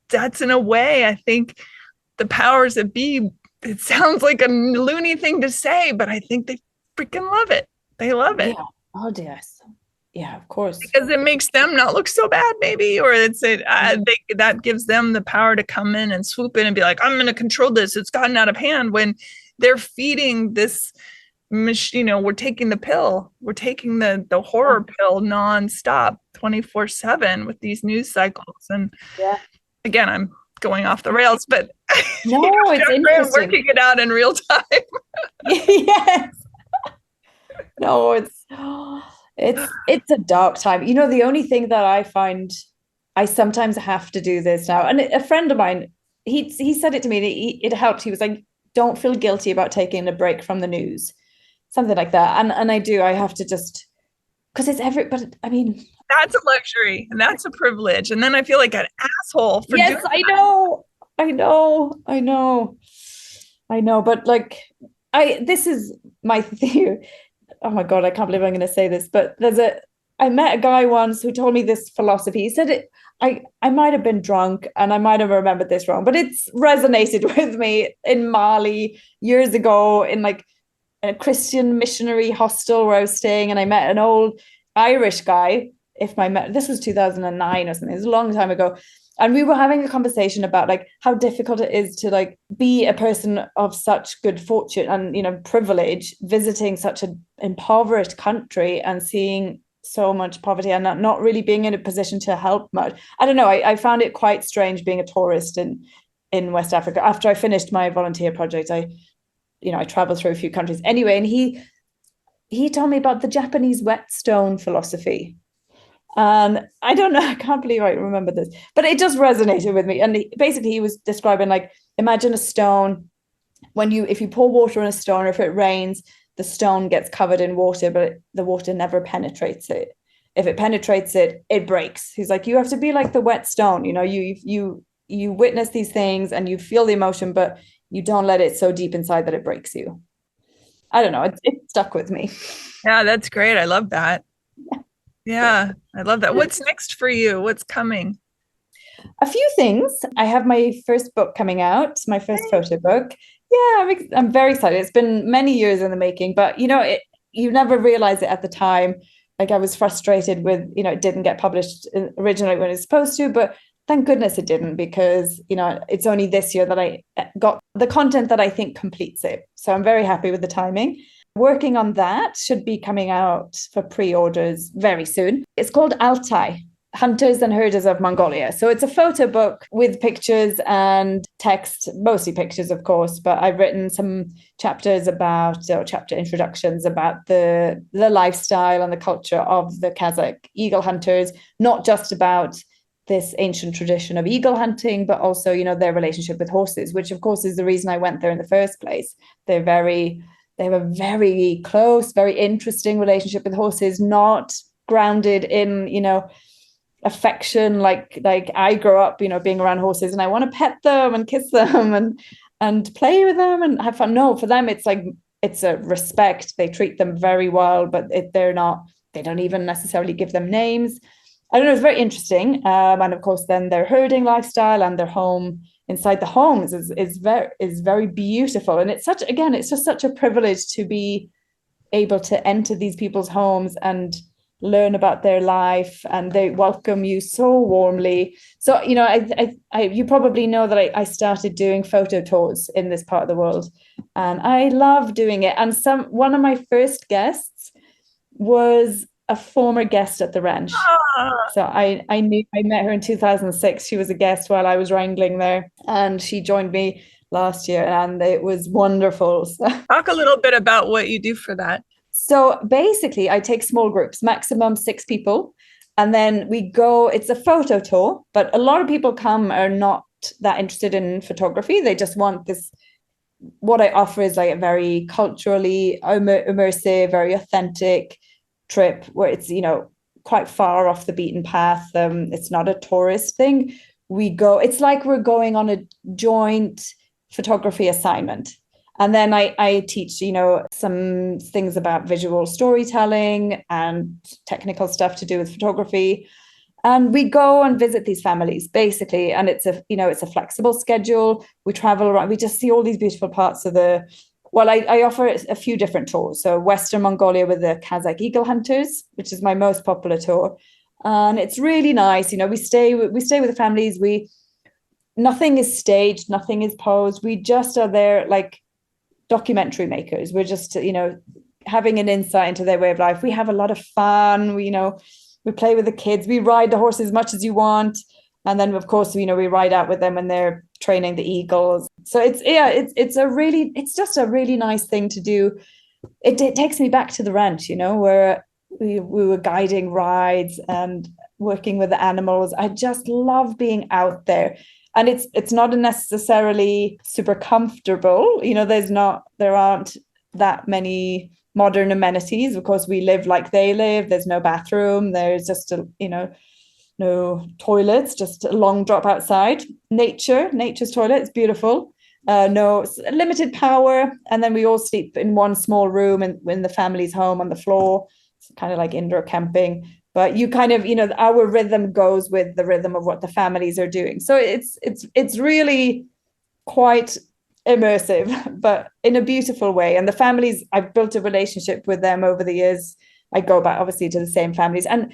that's, in a way, I think the powers that be, it sounds like a loony thing to say, but I think they freaking love it. They love it. yeah. Oh, yes. Yeah, of course. Because it makes them not look so bad, maybe, or that gives them the power to come in and swoop in and be like, I'm going to control this. It's gotten out of hand, when they're feeding this, we're taking the pill. We're taking the horror pill nonstop, 24/7 with these news cycles. And Yeah. again, I'm going off the rails, but No, it's I'm interesting. working it out in real time. Yes. No, it's a dark time. The only thing that I find, I sometimes have to do this now. And a friend of mine, he said it to me, and it helped. He was like, don't feel guilty about taking a break from the news, something like that. And I do. I have to just, because but I mean, That's a luxury and that's a privilege. And then I feel like an asshole for yes, doing I that. know. I know. But like, this is my theory. Oh my God, I can't believe I'm going to say this, but I met a guy once who told me this philosophy. He said I might have been drunk and I might have remembered this wrong, but it's resonated with me in Mali years ago, in like a Christian missionary hostel where I was staying, and I met an old Irish guy. This was 2009 or something. It was a long time ago. And we were having a conversation about like how difficult it is to like be a person of such good fortune and privilege, visiting such an impoverished country and seeing so much poverty and not really being in a position to help much. I don't know. I found it quite strange being a tourist in West Africa. After I finished my volunteer project, I traveled through a few countries anyway, and he told me about the Japanese whetstone philosophy. And I don't know, I can't believe I remember this, but it just resonated with me. And basically he was describing, like, imagine a stone. If you pour water on a stone, or if it rains, the stone gets covered in water, but the water never penetrates it. If it penetrates it, it breaks. He's like, you have to be like the whetstone. You witness these things and you feel the emotion, but you don't let it so deep inside that it breaks you. I don't know. It stuck with me. Yeah, that's great. I love that. Yeah, I love that. What's next for you? What's coming? A few things. I have my first book coming out, my first photo book. Yeah, I'm very excited. It's been many years in the making, but you never realize it at the time. Like, I was frustrated with, it didn't get published originally when it was supposed to, but thank goodness it didn't, because, it's only this year that I got the content that I think completes it. So I'm very happy with the timing. Working on that, should be coming out for pre-orders very soon. It's called Altai, Hunters and Herders of Mongolia. So it's a photo book with pictures and text, mostly pictures, of course, but I've written some chapter introductions about the lifestyle and the culture of the Kazakh eagle hunters, not just about this ancient tradition of eagle hunting, but also, their relationship with horses, which of course is the reason I went there in the first place. They have a very close, very interesting relationship with horses, not grounded in, affection like I grew up, being around horses and I want to pet them and kiss them and play with them and have fun. No, for them it's like, it's a respect. They treat them very well, but they don't even necessarily give them names. I don't know, it's very interesting. And of course then their herding lifestyle and their home inside the homes is very beautiful. And it's just such a privilege to be able to enter these people's homes and learn about their life, and they welcome you so warmly. So, you probably know that I started doing photo tours in this part of the world, and I love doing it. And one of my first guests was a former guest at the ranch. So I met her in 2006. She was a guest while I was wrangling there, and she joined me last year, and it was wonderful. So, talk a little bit about what you do for that. So basically, I take small groups, maximum 6 people, and then we go. It's a photo tour, but a lot of people come are not that interested in photography. They just want this. What I offer is like a very culturally immersive, very authentic trip where it's, quite far off the beaten path. It's not a tourist thing. It's like we're going on a joint photography assignment. And then I teach, some things about visual storytelling and technical stuff to do with photography. And we go and visit these families basically, and it's a flexible schedule. We travel around. We just see all these beautiful parts of I offer a few different tours. So Western Mongolia with the Kazakh eagle hunters, which is my most popular tour, and it's really nice. We stay with the families. Nothing is staged, nothing is posed. We just are there like documentary makers. We're just having an insight into their way of life. We have a lot of fun. We play with the kids. We ride the horses as much as you want. And then, of course, we ride out with them when they're training the eagles. So it's just a really nice thing to do. It takes me back to the ranch, where we were guiding rides and working with the animals. I just love being out there. And it's not necessarily super comfortable. There aren't that many modern amenities. Of course, we live like they live. There's no bathroom. There's just no toilets, just a long drop outside. Nature's toilet. It's beautiful. No limited power. And then we all sleep in one small room in the family's home on the floor. It's kind of like indoor camping. But you kind of, our rhythm goes with the rhythm of what the families are doing. So it's really quite immersive, but in a beautiful way. And the families, I've built a relationship with them over the years. I go back obviously to the same families. And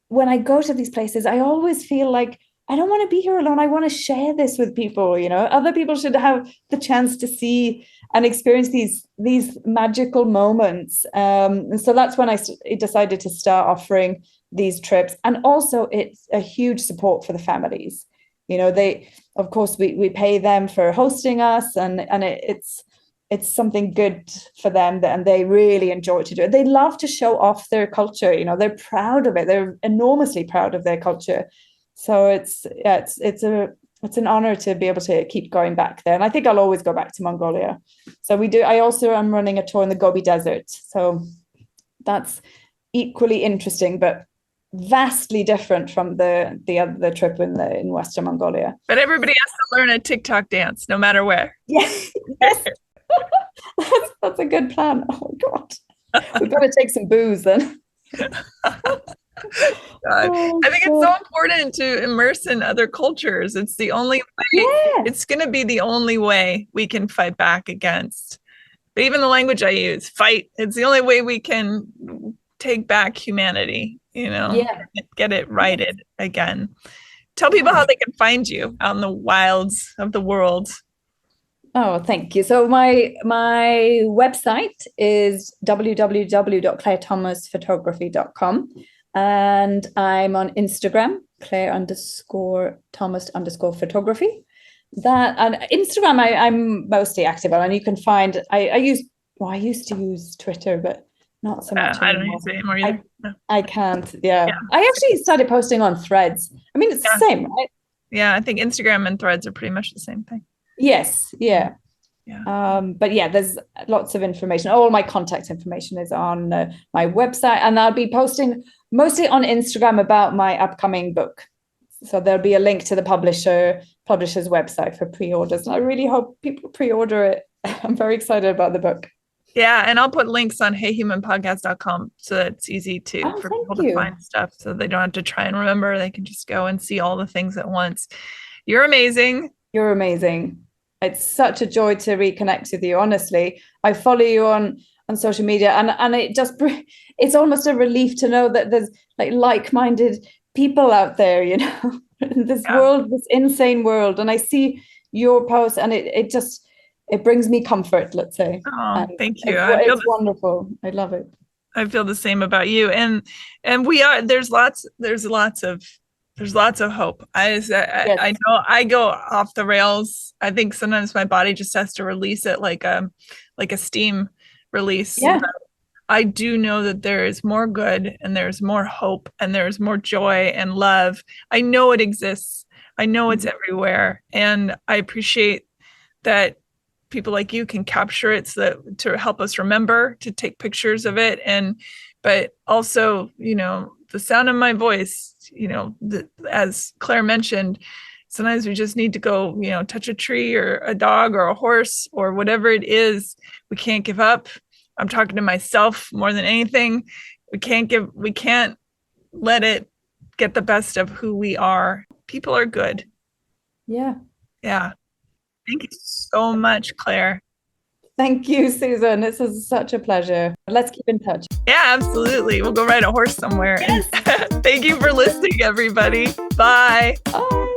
when I go to these places, I always feel like I don't want to be here alone. I want to share this with people. Other people should have the chance to see and experience these magical moments. And so that's when I decided to start offering these trips. And also it's a huge support for the families. They, of course, we pay them for hosting us, and it's something good for them, and they really enjoy to do it. They love to show off their culture. They're proud of it. They're enormously proud of their culture. So it's an honor to be able to keep going back there. And I think I'll always go back to Mongolia. So I also am running a tour in the Gobi Desert. So that's equally interesting, but vastly different from the other trip in Western Mongolia. But everybody has to learn a TikTok dance, no matter where. Yes. That's a good plan. Oh my God. We've got to take some booze then. I think it's so important to immerse in other cultures. It's the only way. It's going to be the only way we can fight back against. But even the language I use, fight, it's the only way we can take back humanity, get it righted again. Tell people how they can find you out in the wilds of the world. Oh, thank you. So my website is www.clairethomasphotography.com. And I'm on Instagram, Claire_Thomas_photography. That, and Instagram I'm mostly active on, and you can find I used to use Twitter, but not so much. I don't use it anymore either. I can't. Yeah. I actually started posting on Threads. I mean, it's the same, right? Yeah, I think Instagram and Threads are pretty much the same thing. Yes. Yeah. Yeah. But yeah, there's lots of information. All my contact information is on my website, and I'll be posting mostly on Instagram about my upcoming book. So there'll be a link to the publisher's website for pre-orders, and I really hope people pre-order it. I'm very excited about the book. Yeah, and I'll put links on heyhumanpodcast.com so that it's easy for people to find stuff, so they don't have to try and remember. They can just go and see all the things at once. You're amazing. You're amazing. It's such a joy to reconnect with you. Honestly, I follow you on social media, and it's almost a relief to know that there's like-minded people out there, in this world, this insane world. And I see your posts, and it brings me comfort, let's say. Oh, thank you. It's wonderful. I love it. I feel the same about you. And there's lots of hope. Yes. I know I go off the rails. I think sometimes my body just has to release it like a steam release. Yeah. But I do know that there is more good and there's more hope and there's more joy and love. I know it exists. I know it's everywhere. And I appreciate that people like you can capture it to help us remember, to take pictures of it. But also, the sound of my voice, as Claire mentioned, sometimes we just need to go, touch a tree or a dog or a horse or whatever it is. We can't give up. I'm talking to myself more than anything. We can't let it get the best of who we are. People are good. Yeah. Yeah. Thank you so much, Claire. Thank you, Susan. This was such a pleasure. Let's keep in touch. Yeah, absolutely. We'll go ride a horse somewhere. Yes. Thank you for listening, everybody. Bye. Bye.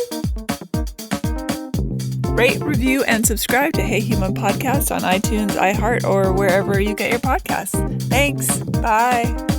Rate, review, and subscribe to Hey Human Podcast on iTunes, iHeart, or wherever you get your podcasts. Thanks. Bye.